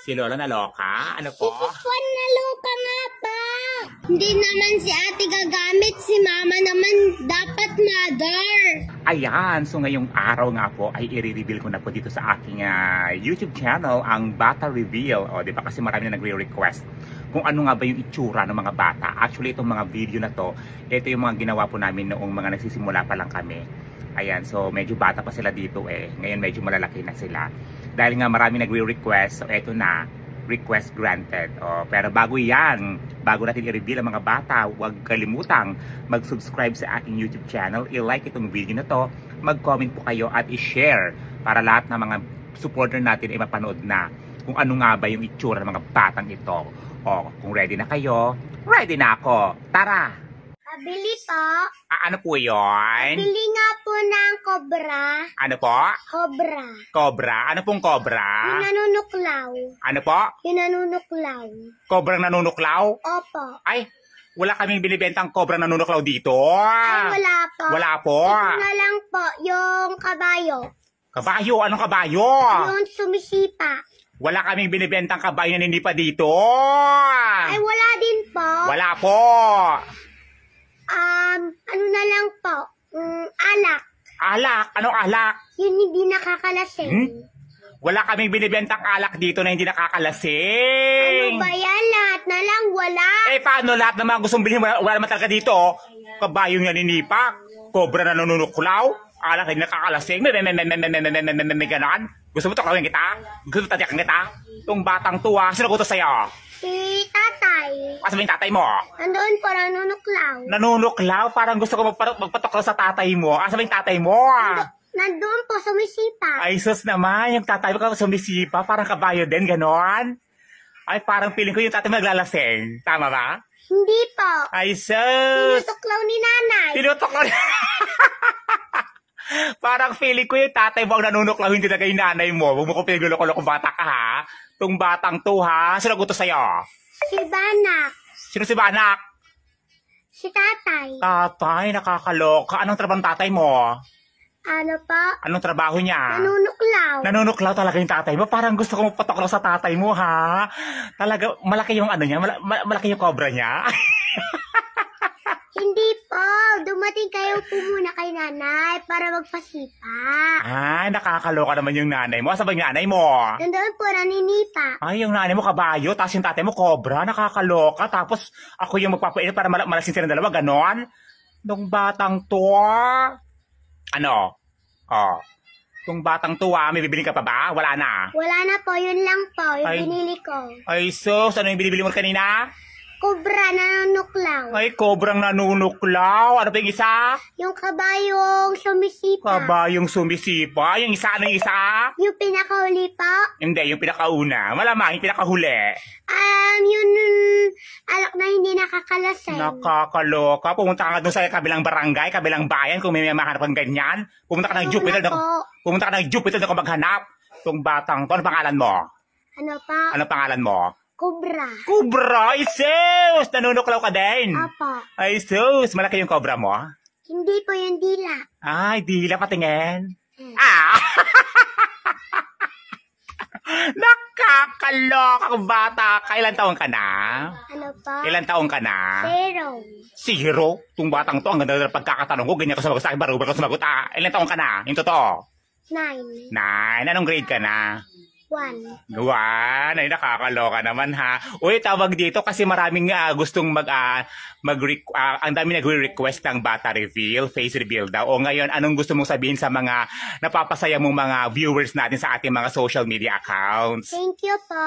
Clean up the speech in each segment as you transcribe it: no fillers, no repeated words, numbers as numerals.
Si Lola naloka? Ano po? Si Fon naloka nga pa. Hindi naman si ate gagamit, si mama naman dapat mother. Ayan, so ngayong araw nga po ay i-reveal ko na po dito sa aking YouTube channel ang Bata Reveal. O, di ba kasi marami na nagre-request kung ano nga ba yung itsura ng mga bata. Actually, itong mga video na to, ito yung mga ginawa po namin noong mga nagsisimula pa lang kami. Ayan, so medyo bata pa sila dito eh. Ngayon medyo malalaki na sila. Dahil nga marami nagre-request, so eto na, request granted. O, pero bago yan, bago natin i-reveal ang mga bata, huwag kalimutang mag-subscribe sa aking YouTube channel, i-like itong video na to, mag-comment po kayo at i-share para lahat ng mga supporter natin ay mapanood na kung ano nga ba yung itsura ng mga batang ito. O, kung ready na kayo, ready na ako. Tara! Pabili po. Ano po yun? Pabili nga po ng cobra. Ano po? Cobra. Cobra? Ano pong cobra? Yung nanunuklaw. Ano po? Yung nanunuklaw. Cobrang nanunuklaw? Opo. Ay, wala kaming binibentang cobrang nanunuklaw dito. Ay, wala po. Wala po. Ito na lang po, yung kabayo. Kabayo? Anong kabayo? Yung sumisipa. Wala kaming binibentang kabayo na hindi pa dito. Ay, wala din po. Wala po. Ano na lang po, alak. Alak? Anong alak? Yun hindi nakakalasing. Wala kaming binibentang alak dito na hindi Ano nakakalasing. ba yan? Lahat na lang, wala. Eh, paano lahat ng mga gustong bilhin? Wala naman talaga dito. Kabayong yan ninipak. Cobra na nanunuklaw. Alak hindi nakakalasing. May ganon. Gusto mo tuklawin kita? Gusto mo tatiyakan kita? Itong batang tuwa. Sino gusto sa'yo? Si tatay. Asa ba yung tatay mo? Nandoon po, nanunuklaw. Nanunuklaw? Parang gusto ko magpatuklaw sa tatay mo. Asa ba yung tatay mo? Nandoon po, sumisipa. Ay, sus naman. Yung tatay mo sumisipa. Parang kabayo din, ganon. Ay, parang feeling ko yung tatay mo naglalasing. Tama ba? Hindi po. Ay, sus. Tinutuklaw ni nanay. Tinutuklaw. Parang feeling ko yung tatay mo ang nanunuklaw, hindi na kay nanay mo. Huwag mo ko pinagulo-kulo kung bata ka, ha? Itong batang to, ha? Sino gusto sa'yo? Si Banak. Sino si Banak? Si tatay. Tatay, nakakaloka. Anong trabaho ng tatay mo? Ano po? Anong trabaho niya? Nanunuklaw. Nanunuklaw talaga yung tatay mo. Parang gusto ko magpatuklaw sa tatay mo, ha? Talaga, malaki yung ano niya? Malaki yung cobra niya? Hindi po. Dumating kayo po muna kay nanay para magpasipa. Ay, nakakaloka naman yung nanay mo. Asa ba yung nanay mo? Nandoon po, naninipa. Ay, yung nanay mo kabayo, tapos yung tatay mo cobra, nakakaloka. Tapos ako yung magpapainit para malasin silang dalawa, ganon. Nung batang to, ano? Oh, nung batang to, may bibili ka pa ba? Wala na. Wala na po, yun lang po, yung Ay. binili ko. Ay, sus, ano yung binibili mo kanina? Cobra na nanunuklaw. Ay, cobrang nanunuklaw. Ano pa yung isa? Yung kabayong sumisipa. Kabayong sumisipa. Yung isa, ano yung isa? Yung pinakahuli po. Hindi, yung pinakauna. Malamang, yung pinakahuli. Yun, alak na hindi nakakalasing. Nakakaloka. Pumunta ka nga doon sa kabilang barangay, kabilang bayan, kung may mahanap kang ganyan. Pumunta ka ng Jupiter. Pumunta ka ng Jupiter na kung maghanap. Itong batang to. Ano pangalan mo? Ano pa? Ano pangalan mo? Cobra. Cobra! Ay, sus! Nanunuklaw ka din. Opo. Ay, sus! Malaki yung cobra mo? Hindi po yung dila. Ay, dila patingin. Ah! Nakakaloka kung bata ka. Ilan taon ka na? Ano pa? Ilan taon ka na? 0. Zero? Itong batang to, ang ganda ng pagkakatanong ko. Ganyan ka sumagot sa akin, baro ka sumagot. Ah, ilan taon ka na? Yung totoo? 9. 9. Anong grade ka na? 1. Gawan, ay nakakaloka naman ha. Uy, tawag dito kasi maraming gustong ang dami nagre-request ng bata reveal, face reveal daw. O ngayon, anong gusto mong sabihin sa mga napapasaya mong mga viewers natin sa ating mga social media accounts? Thank you po.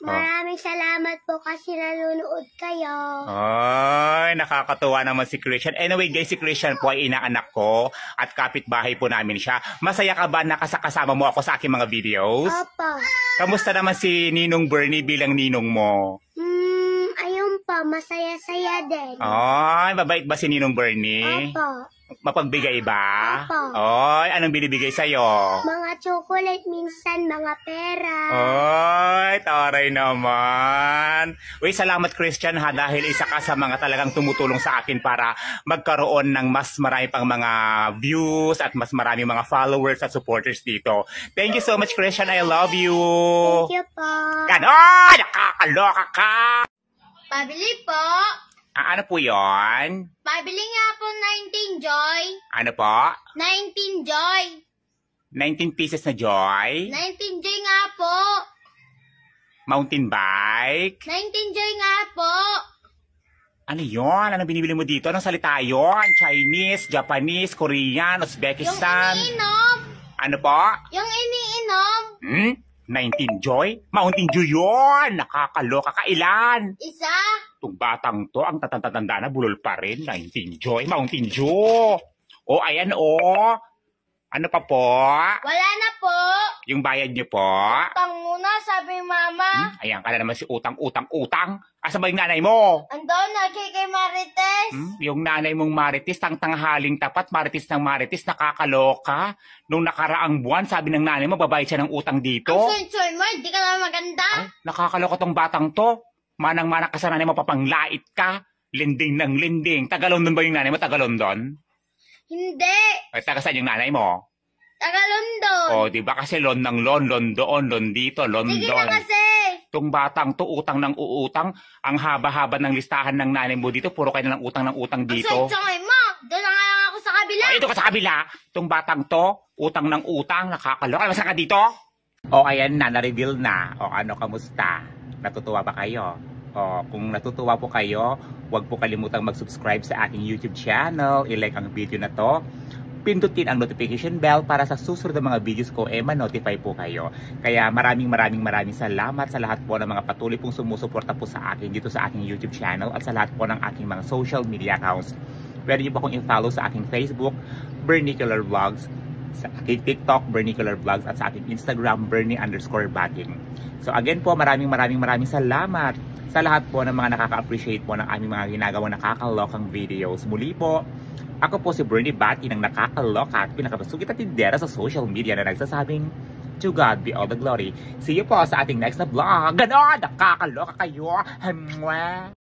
Maraming salamat po kasi nanonood kayo. Ay, nakakatuwa naman si Christian. Anyway guys, si Christian po ay inaanak ko at kapitbahay po namin siya. Masaya ka ba na kasama mo ako sa aking mga videos? Opo. Kamusta naman si Ninong Bernie bilang ninong mo? Ayun po, masaya-saya din. Ay, mabait ba si Ninong Bernie? Opo. Mapagbigay ba? Opo. Ay, anong binibigay sa'yo? Mga chocolate, minsan mga pera. Ay, Aray naman. Uy, salamat Christian ha, dahil isa ka sa mga talagang tumutulong sa akin para magkaroon ng mas marami pang mga views at mas marami mga followers at supporters dito. Thank you so much Christian, I love you. Thank you po. Ganon! Nakakaloka ka! Pabili po. Ano po yon? Pabili nga po 19 Joy. Ano po? 19 Joy. 19 pieces na Joy? 19 Joy nga po. Mountain bike? 19 Joy nga po. Ano yon? Ano binibili mo dito? Anong salita yon? Chinese, Japanese, Korean, Yung Uzbekistan? iniinom. Ano po? Yung iniinom. 19 Joy? Mountain Dew yun! Nakakaloka ka ilan? Isa. Itong batang to, ang tatanda na bulol pa rin. 19 Joy, Mountain Dew. O, ayan o. Ano pa po? Wala na po. Yung bayad niyo po? Utang muna, sabi mama. Ayan ka na naman si utang. Asa ba yung nanay mo? Andun, kay Marites. Yung nanay mong Marites, tanghaling tapat, Marites ng Marites, nakakaloka. Nung nakaraang buwan, sabi ng nanay mo, babayad siya ng utang dito. Ang soy mo, di ka naman maganda. Ay, nakakaloka tong batang to. Manang-mana ka sa nanay mo, papanglait ka. Linding ng linding. Tagalondon ba yung nanay mo? Tagalondon? Hindi. Ay, taga saan yung nanay mo? Taga London. O, di ba kasi lon ng lon doon, lon dito, lon Sige doon. na kasi. Itong batang to, utang ng uutang. Ang haba-haba ng listahan ng nanay mo dito. Puro kayo na ng utang dito. Ang soy mo. Doon na nga lang ako sa kabila. Ay, ito ka sa kabila. Itong batang to, utang ng utang, nakakaloka. Ay, masaka dito? O, ayan na, na-reveal na. O, ano, kamusta? Natutuwa ba kayo? O, kung natutuwa po kayo, huwag po kalimutang mag-subscribe sa aking YouTube channel. I-like ang video na to. Pindutin ang notification bell para sa susunod na mga videos ko, ma-notify po kayo. Kaya maraming salamat sa lahat po ng mga patuloy pong sumusuporta po sa akin dito sa aking YouTube channel at sa lahat po ng aking mga social media accounts. Pwede niyo po akong i-follow sa aking Facebook, Bernicular Vlogs, sa aking TikTok, Bernicular Vlogs, at sa aking Instagram, Bernie_Bating. So again po, maraming salamat sa lahat po ng mga nakaka-appreciate po ng aming mga ginagawang nakakalokang videos. Muli po, ako po si Bernie Bating ng nakakaloka at pinakabasugit at tindera sa social media na nagsasabing, to God be all the glory. See you po sa ating next na vlog. Ganon! Nakakaloka kayo! Mwah!